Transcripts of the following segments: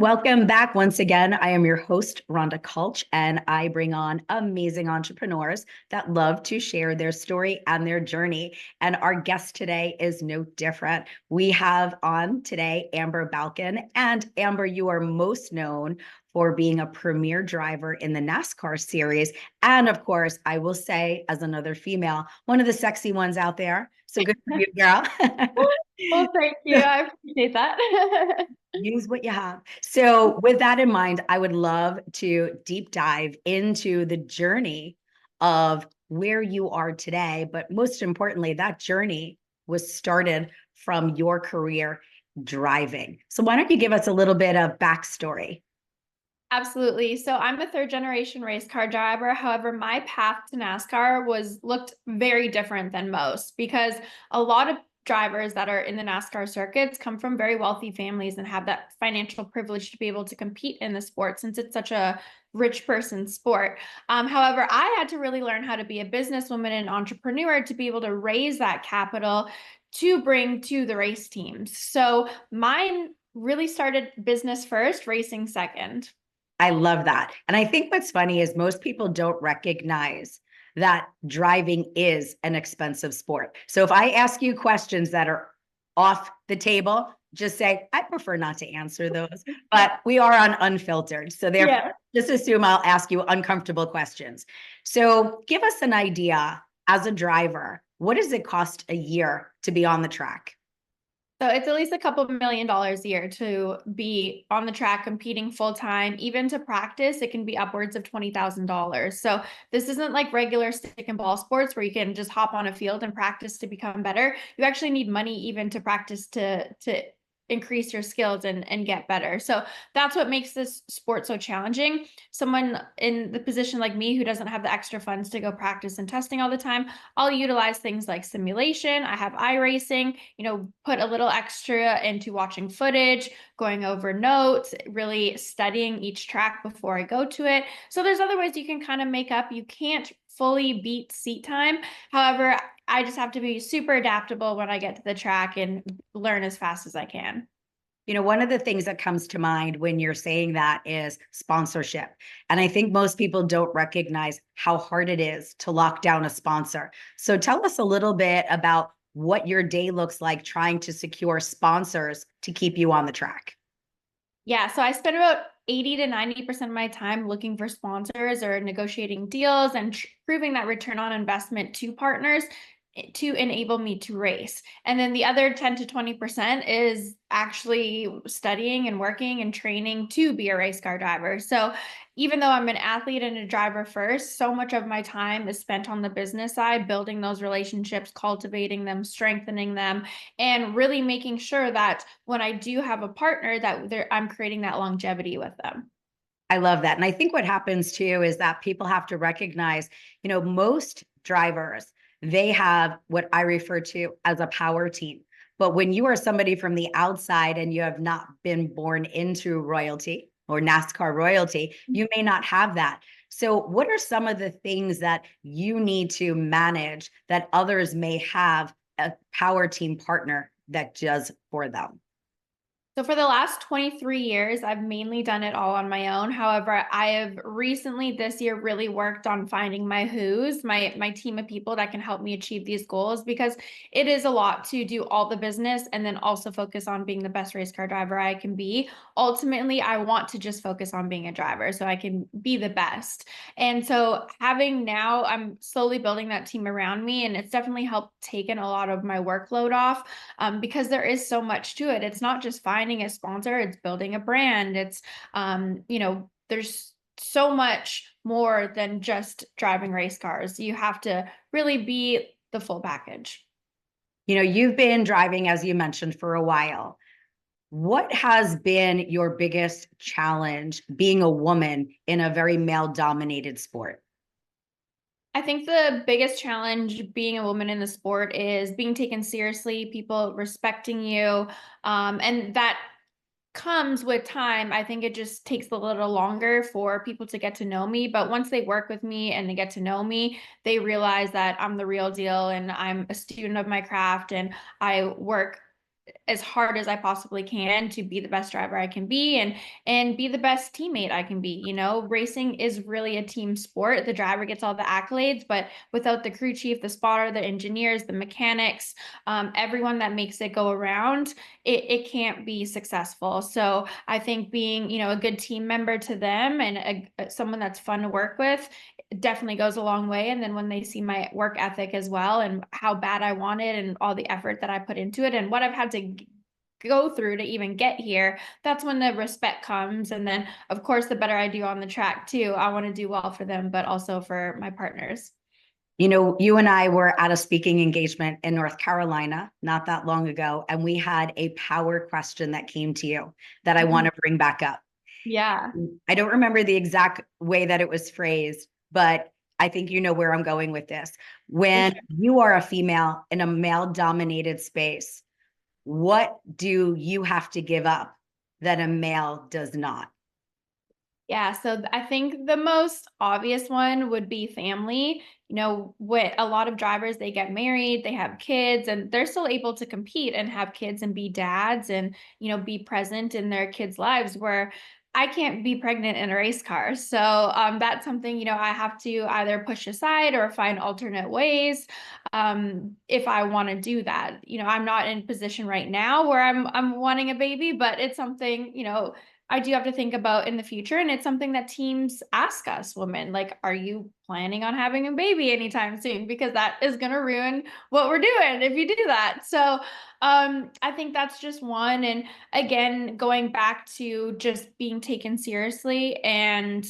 welcome back once again. I am your host, Rhonda Kulch, and I bring on amazing entrepreneurs that love to share their story and their journey. And our guest today is no different. We have on today Amber Balcaen. And Amber, you are most known for being a premier driver in the NASCAR series. And of course, I will say, as another female, one of the sexy ones out there. So good for you, girl. Well, thank you. I appreciate that. Use what you have. So, with that in mind, I would love to deep dive into the journey of where you are today. But most importantly, that journey was started from your career driving. So, why don't you give us a little bit of backstory? Absolutely. So I'm a third generation race car driver. However, my path to NASCAR looked very different than most because a lot of drivers that are in the NASCAR circuits come from very wealthy families and have that financial privilege to be able to compete in the sport since it's such a rich person sport. However, I had to really learn how to be a businesswoman and entrepreneur to be able to raise that capital to bring to the race teams. So mine really started business first, racing second. I love that. And I think what's funny is most people don't recognize that driving is an expensive sport. So if I ask you questions that are off the table, just say, I prefer not to answer those, but we are on Unfiltered. So therefore, Yeah. just assume I'll ask you uncomfortable questions. So give us an idea as a driver, what does it cost a year to be on the track? So it's at least a couple $1 million a year to be on the track competing full time. Even to practice, it can be upwards of $20,000. So this isn't like regular stick and ball sports where you can just hop on a field and practice to become better. You actually need money even to practice to increase your skills and get better. So that's what makes this sport so challenging. Someone in the position like me who doesn't have the extra funds to go practice and testing all the time, I'll utilize things like simulation. I have iRacing, put a little extra into watching footage, going over notes, really studying each track before I go to it. So there's other ways you can kind of make up. You can't fully beat seat time. However, I just have to be super adaptable when I get to the track and learn as fast as I can. One of the things that comes to mind when you're saying that is sponsorship. And I think most people don't recognize how hard it is to lock down a sponsor. So tell us a little bit about what your day looks like trying to secure sponsors to keep you on the track. Yeah, so I spend about 80 to 90% of my time looking for sponsors or negotiating deals and proving that return on investment to partners to enable me to race. And then the other 10 to 20% is actually studying and working and training to be a race car driver. So even though I'm an athlete and a driver first, so much of my time is spent on the business side, building those relationships, cultivating them, strengthening them, and really making sure that when I do have a partner that I'm creating that longevity with them. I love that. And I think what happens too is that people have to recognize, most drivers, they have what I refer to as a power team. But when you are somebody from the outside and you have not been born into royalty or NASCAR royalty, you may not have that. So, what are some of the things that you need to manage that others may have a power team partner that does for them? So for the last 23 years, I've mainly done it all on my own. However, I have recently this year really worked on finding my who's, my team of people that can help me achieve these goals because it is a lot to do all the business and then also focus on being the best race car driver I can be. Ultimately, I want to just focus on being a driver so I can be the best. And so I'm slowly building that team around me, and it's definitely helped taken a lot of my workload off because there is so much to it. It's not just finding a sponsor, it's building a brand. There's so much more than just driving race cars. You have to really be the full package. You've been driving, as you mentioned, for a while. What has been your biggest challenge being a woman in a very male dominated sport? I think the biggest challenge being a woman in the sport is being taken seriously, people respecting you, and that comes with time. I think it just takes a little longer for people to get to know me, but once they work with me and they get to know me, they realize that I'm the real deal and I'm a student of my craft and I work as hard as I possibly can to be the best driver I can be, and be the best teammate I can be. You know, racing is really a team sport. The driver gets all the accolades, but without the crew chief, the spotter, the engineers, the mechanics, everyone that makes it go around, it can't be successful. So I think being, you know, a good team member to them and someone that's fun to work with definitely goes a long way. And then when they see my work ethic as well and how bad I want it and all the effort that I put into it and what I've had to go through to even get here, that's when the respect comes. And then of course, the better I do on the track too, I want to do well for them, but also for my partners. You know, you and I were at a speaking engagement in North Carolina not that long ago, and we had a power question that came to you that I want to bring back up. Yeah. I don't remember the exact way that it was phrased, but I think you know where I'm going with this. When you are a female in a male dominated space, what do you have to give up that a male does not? Yeah, so I think the most obvious one would be family. You know, with a lot of drivers, they get married, they have kids, and they're still able to compete and have kids and be dads and, you know, be present in their kids' lives where I can't be pregnant in a race car. So that's something, you know, I have to either push aside or find alternate ways if I want to do that. You know, I'm not in a position right now where I'm wanting a baby, but it's something, you know, I do have to think about in the future. And it's something that teams ask us women, like, are you planning on having a baby anytime soon? Because that is going to ruin what we're doing if you do that. So I think that's just one. And again, going back to just being taken seriously and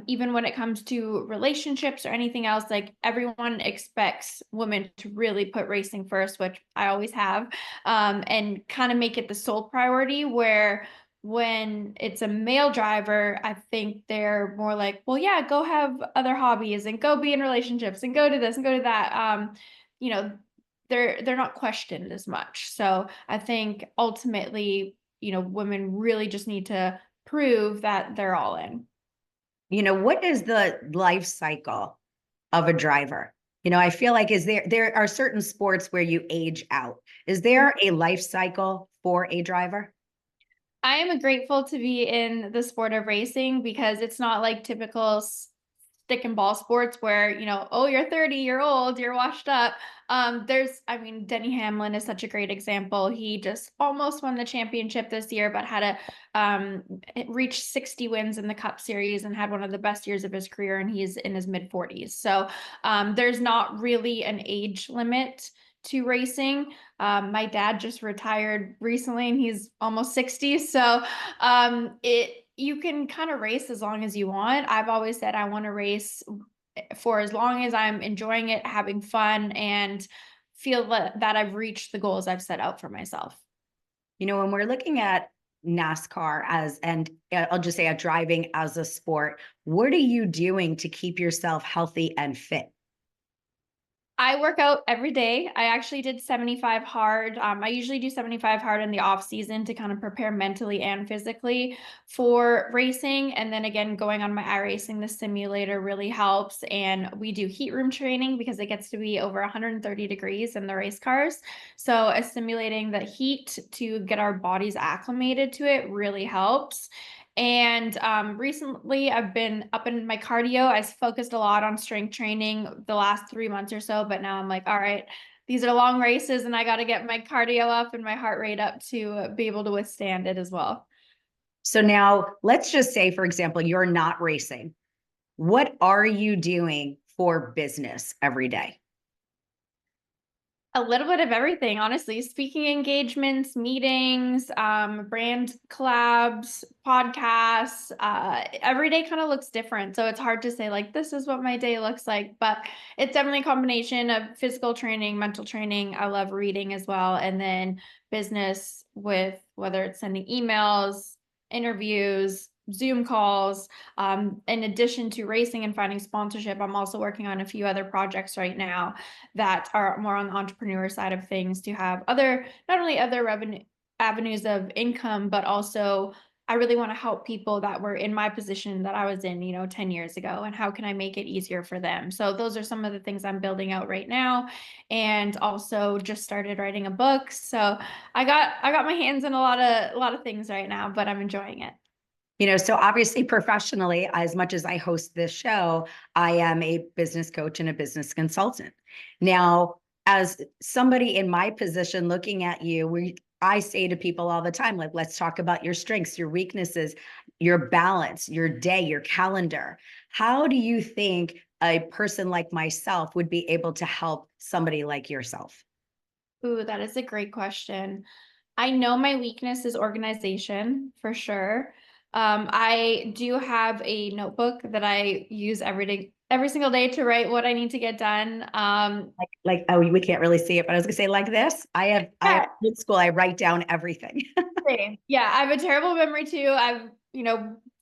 even when it comes to relationships or anything else, like everyone expects women to really put racing first, which I always have, and kind of make it the sole priority where when it's a male driver, I think they're more like, well, yeah, go have other hobbies and go be in relationships and go to this and go to that. You know, they're not questioned as much. So I think ultimately, you know, women really just need to prove that they're all in. You know, what is the life cycle of a driver? You know, I feel like there are certain sports where you age out. Is there a life cycle for a driver? I am grateful to be in the sport of racing because it's not like typical stick and ball sports where, you know, oh, you're 30, you're old, you're washed up. I mean, Denny Hamlin is such a great example. He just almost won the championship this year, but had reach 60 wins in the Cup Series and had one of the best years of his career, and he's in his mid 40s. So there's not really an age limit to racing. My dad just retired recently and he's almost 60. So you can kind of race as long as you want. I've always said I want to race for as long as I'm enjoying it, having fun, and feel that I've reached the goals I've set out for myself. You know, when we're looking at NASCAR and I'll just say at driving as a sport, what are you doing to keep yourself healthy and fit? I work out every day. I actually did 75 hard. I usually do 75 hard in the off season to kind of prepare mentally and physically for racing. And then again, going on my iRacing, the simulator really helps. And we do heat room training because it gets to be over 130 degrees in the race cars. So simulating the heat to get our bodies acclimated to it really helps. And recently, I've been up in my cardio. I focused a lot on strength training the last 3 months or so, but now I'm like, all right, these are long races, and I got to get my cardio up and my heart rate up to be able to withstand it as well. So now let's just say, for example, you're not racing. What are you doing for business every day? A little bit of everything, honestly. Speaking engagements, meetings, brand collabs, podcasts. Every day kind of looks different. So it's hard to say, like, this is what my day looks like. But it's definitely a combination of physical training, mental training. I love reading as well. And then business with whether it's sending emails, interviews, Zoom calls. In addition to racing and finding sponsorship, I'm also working on a few other projects right now that are more on the entrepreneur side of things to have other, not only other revenue avenues of income, but also I really want to help people that were in my position that I was in, 10 years ago, and how can I make it easier for them? So those are some of the things I'm building out right now, and also just started writing a book. So I got my hands in a lot of things right now, but I'm enjoying it. So obviously professionally, as much as I host this show, I am a business coach and a business consultant. Now, as somebody in my position looking at you, I say to people all the time, like, let's talk about your strengths, your weaknesses, your balance, your day, your calendar. How do you think a person like myself would be able to help somebody like yourself? Ooh, that is a great question. I know my weakness is organization for sure. I do have a notebook that I use every day, every single day to write what I need to get done. Oh, we can't really see it, but I was gonna say like this. I have Yeah, old school. I write down everything. same. Yeah, I have a terrible memory too. I've,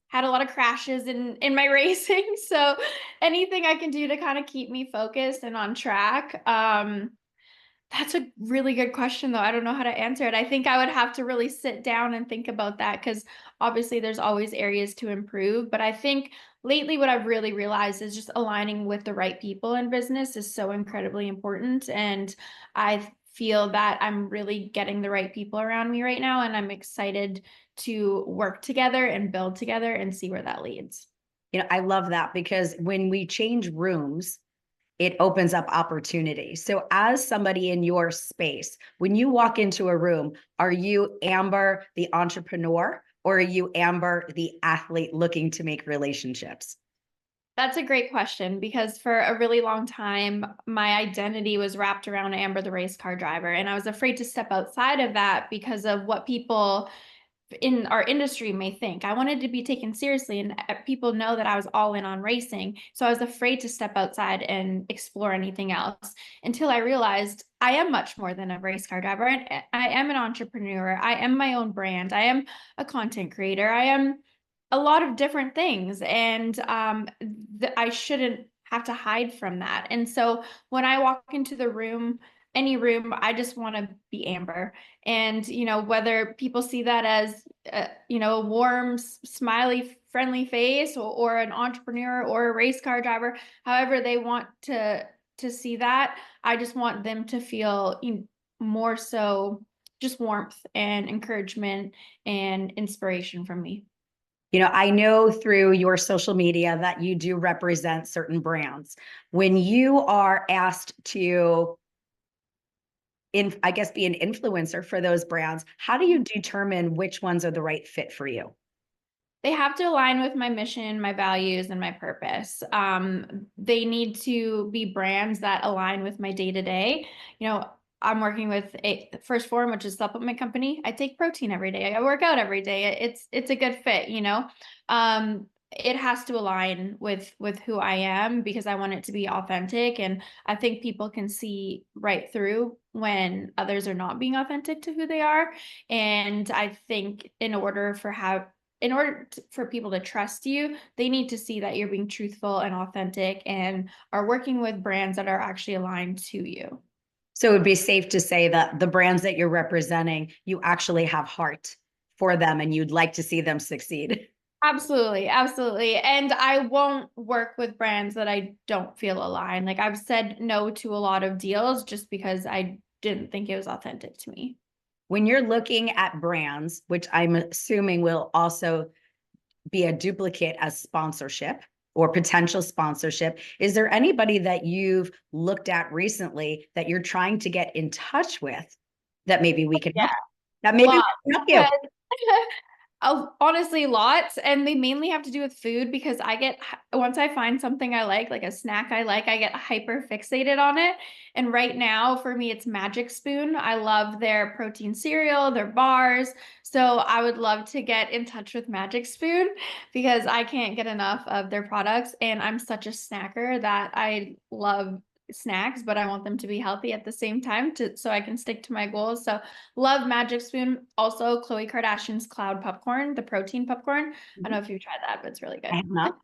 had a lot of crashes in my racing. So anything I can do to kind of keep me focused and on track. That's a really good question, though. I don't know how to answer it. I think I would have to really sit down and think about that because obviously there's always areas to improve. But I think lately, what I've really realized is just aligning with the right people in business is so incredibly important. And I feel that I'm really getting the right people around me right now. And I'm excited to work together and build together and see where that leads. I love that because when we change rooms, it opens up opportunity. So, as somebody in your space, when you walk into a room, are you Amber, the entrepreneur, or are you Amber, the athlete looking to make relationships? That's a great question because for a really long time, my identity was wrapped around Amber, the race car driver. And I was afraid to step outside of that because of what people in our industry may think. I wanted to be taken seriously, and people know that I was all in on racing. So I was afraid to step outside and explore anything else until I realized I am much more than a race car driver. And I am an entrepreneur. I am my own brand. I am a content creator. I am a lot of different things. And I shouldn't have to hide from that. And so when I walk into the room, any room, I just want to be Amber. And, whether people see that as, a warm, smiley, friendly face, or an entrepreneur or a race car driver, however they want to see that, I just want them to feel more so just warmth and encouragement and inspiration from me. I know through your social media that you do represent certain brands. When you are asked to, I guess, be an influencer for those brands, how do you determine which ones are the right fit for you? They have to align with my mission, my values, and my purpose. They need to be brands that align with my day to day. I'm working with a First Form, which is a supplement company. I take protein every day. I work out every day. It's a good fit. It has to align with who I am because I want it to be authentic, and I think people can see right through when others are not being authentic to who they are. And I think for people to trust you, they need to see that you're being truthful and authentic and are working with brands that are actually aligned to you. So it would be safe to say that the brands that you're representing, you actually have heart for them and you'd like to see them succeed. Absolutely, absolutely. And I won't work with brands that I don't feel aligned. Like I've said no to a lot of deals just because I didn't think it was authentic to me. When you're looking at brands, which I'm assuming will also be a duplicate as sponsorship or potential sponsorship, is there anybody that you've looked at recently that you're trying to get in touch with that maybe we can Yeah, help? That maybe we lots. can help you? Oh, honestly, lots. And they mainly have to do with food because once I find something I like a snack I get hyper fixated on it. And right now, for me, it's Magic Spoon. I love their protein cereal, their bars. So I would love to get in touch with Magic Spoon because I can't get enough of their products. And I'm such a snacker that I love snacks, but I want them to be healthy at the same time so I can stick to my goals. So love Magic Spoon. Also, Khloe Kardashian's Cloud Popcorn, the protein popcorn. I don't know if you've tried that, but it's really I good. have not.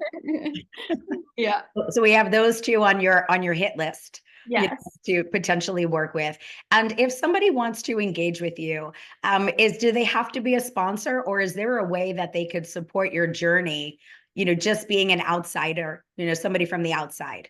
Yeah. So we have those two on your hit list, Yes. to potentially work with. And if somebody wants to engage with you, do they have to be a sponsor, or is there a way that they could support your journey, just being an outsider, somebody from the outside?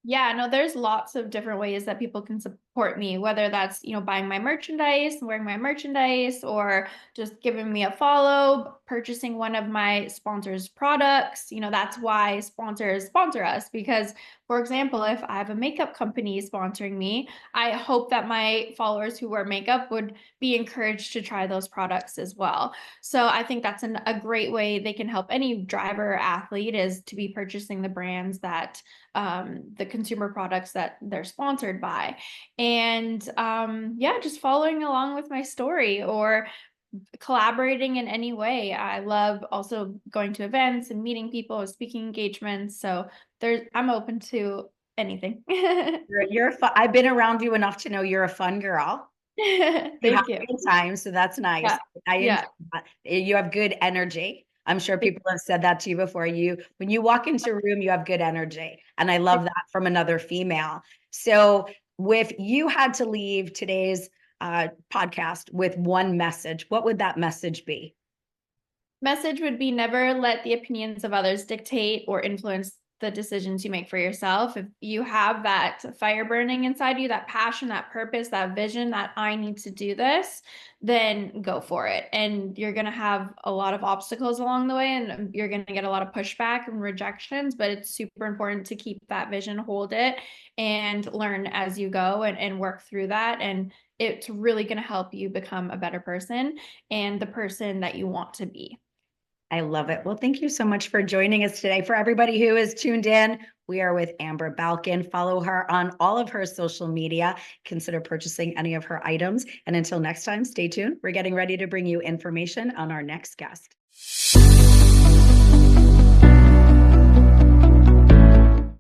Yeah, no, there's lots of different ways that people can support me, whether that's, buying my merchandise, wearing my merchandise, or just giving me a follow, purchasing one of my sponsors' products. That's why sponsors sponsor us because, for example, if I have a makeup company sponsoring me, I hope that my followers who wear makeup would be encouraged to try those products as well. So I think that's a great way they can help any driver or athlete is to be purchasing the brands that the consumer products that they're sponsored by. And yeah, just following along with my story or collaborating in any way. I love also going to events and meeting people, speaking engagements. So I'm open to anything. I've been around you enough to know you're a fun girl. You have Thank you. a good time, so that's nice. Yeah. I enjoy Yeah. that. You have good energy. I'm sure people have said that to you before. When you walk into a room, you have good energy. And I love that from another female. So if you had to leave today's podcast with one message, what would that message be? Message would be never let the opinions of others dictate or influence the decisions you make for yourself. If you have that fire burning inside you, that passion, that purpose, that vision that I need to do this, then go for it. And you're going to have a lot of obstacles along the way and you're going to get a lot of pushback and rejections, but it's super important to keep that vision, hold it, and learn as you go and work through that. And it's really going to help you become a better person and the person that you want to be. I love it. Well, thank you so much for joining us today. For everybody who is tuned in, we are with Amber Balcaen. Follow her on all of her social media. Consider purchasing any of her items. And until next time, stay tuned. We're getting ready to bring you information on our next guest.